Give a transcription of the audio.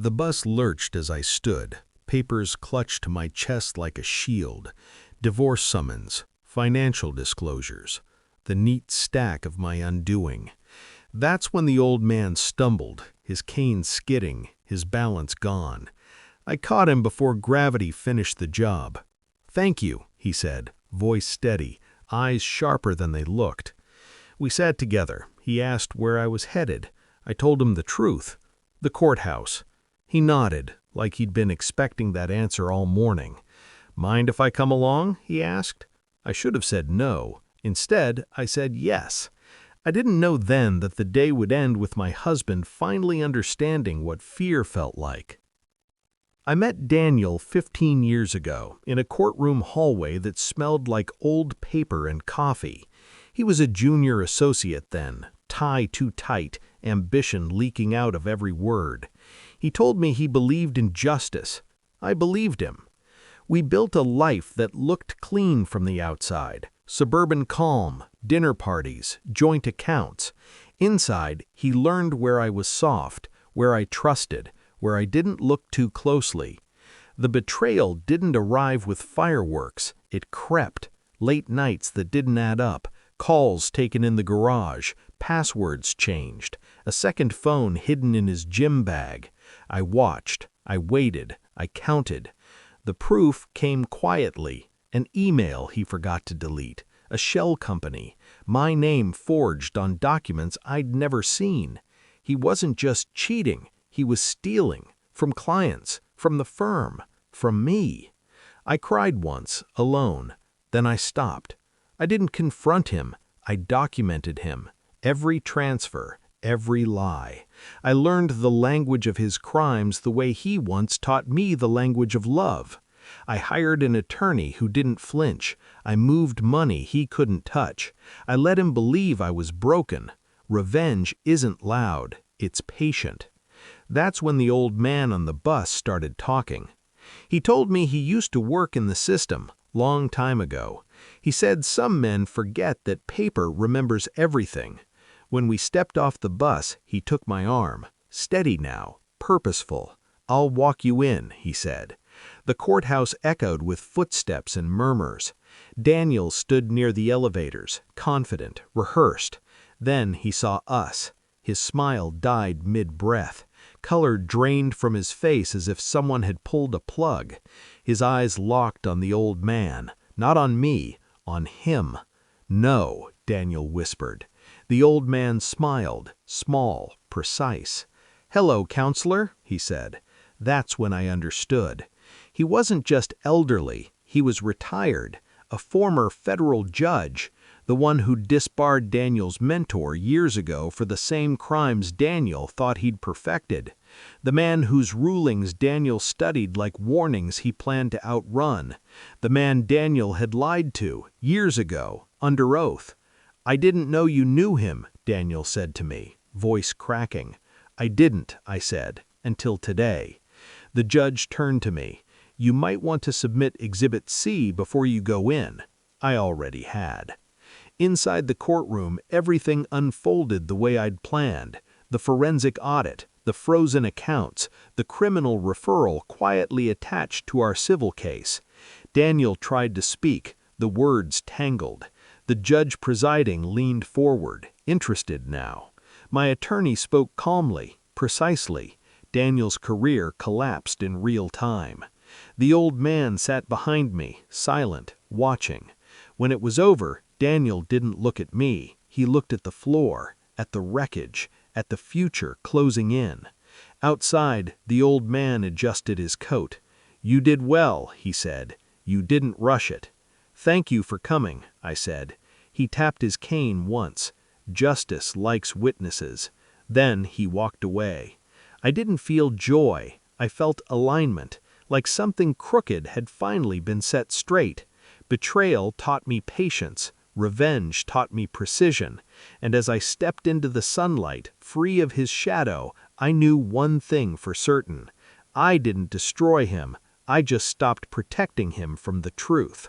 The bus lurched as I stood. Papers clutched to my chest like a shield. Divorce summons, financial disclosures, the neat stack of my undoing. That's when the old man stumbled, his cane skidding, his balance gone. I caught him before gravity finished the job. "Thank you," he said, voice steady, eyes sharper than they looked. We sat together. He asked where I was headed. I told him the truth. The courthouse. He nodded, like he'd been expecting that answer all morning. "Mind if I come along?" he asked. I should have said no. Instead, I said yes. I didn't know then that the day would end with my husband finally understanding what fear felt like. I met Daniel 15 years ago in a courtroom hallway that smelled like old paper and coffee. He was a junior associate then, tie too tight, ambition leaking out of every word. He told me he believed in justice. I believed him. We built a life that looked clean from the outside. Suburban calm, dinner parties, joint accounts. Inside, he learned where I was soft, where I trusted, where I didn't look too closely. The betrayal didn't arrive with fireworks. It crept. Late nights that didn't add up, calls taken in the garage, passwords changed, a second phone hidden in his gym bag. I watched, I waited, I counted. The proof came quietly. An email he forgot to delete, a shell company, my name forged on documents I'd never seen. He wasn't just cheating, he was stealing, from clients, from the firm, from me. I cried once, alone. Then I stopped. I didn't confront him, I documented him. Every transfer, every lie. I learned the language of his crimes the way he once taught me the language of love. I hired an attorney who didn't flinch. I moved money he couldn't touch. I let him believe I was broken. Revenge isn't loud, it's patient. That's when the old man on the bus started talking. He told me he used to work in the system, long time ago. He said some men forget that paper remembers everything. When we stepped off the bus, he took my arm. "Steady now, purposeful. I'll walk you in," he said. The courthouse echoed with footsteps and murmurs. Daniel stood near the elevators, confident, rehearsed. Then he saw us. His smile died mid-breath. Color drained from his face as if someone had pulled a plug. His eyes locked on the old man, not on me, on him. "No," Daniel whispered. The old man smiled, small, precise. "Hello, counselor," he said. That's when I understood. He wasn't just elderly, he was retired, a former federal judge, the one who disbarred Daniel's mentor years ago for the same crimes Daniel thought he'd perfected, the man whose rulings Daniel studied like warnings he planned to outrun, the man Daniel had lied to years ago, under oath. "I didn't know you knew him," Daniel said to me, voice cracking. "I didn't," I said, "until today." The judge turned to me. "You might want to submit Exhibit C before you go in." I already had. Inside the courtroom, everything unfolded the way I'd planned. The forensic audit, the frozen accounts, the criminal referral quietly attached to our civil case. Daniel tried to speak, the words tangled. The judge presiding leaned forward, interested now. My attorney spoke calmly, precisely. Daniel's career collapsed in real time. The old man sat behind me, silent, watching. When it was over, Daniel didn't look at me. He looked at the floor, at the wreckage, at the future closing in. Outside, the old man adjusted his coat. "You did well," he said. "You didn't rush it." "Thank you for coming," I said. He tapped his cane once. Justice likes witnesses. Then he walked away. I didn't feel joy. I felt alignment, like something crooked had finally been set straight. Betrayal taught me patience. Revenge taught me precision. And as I stepped into the sunlight, free of his shadow, I knew one thing for certain. I didn't destroy him. I just stopped protecting him from the truth.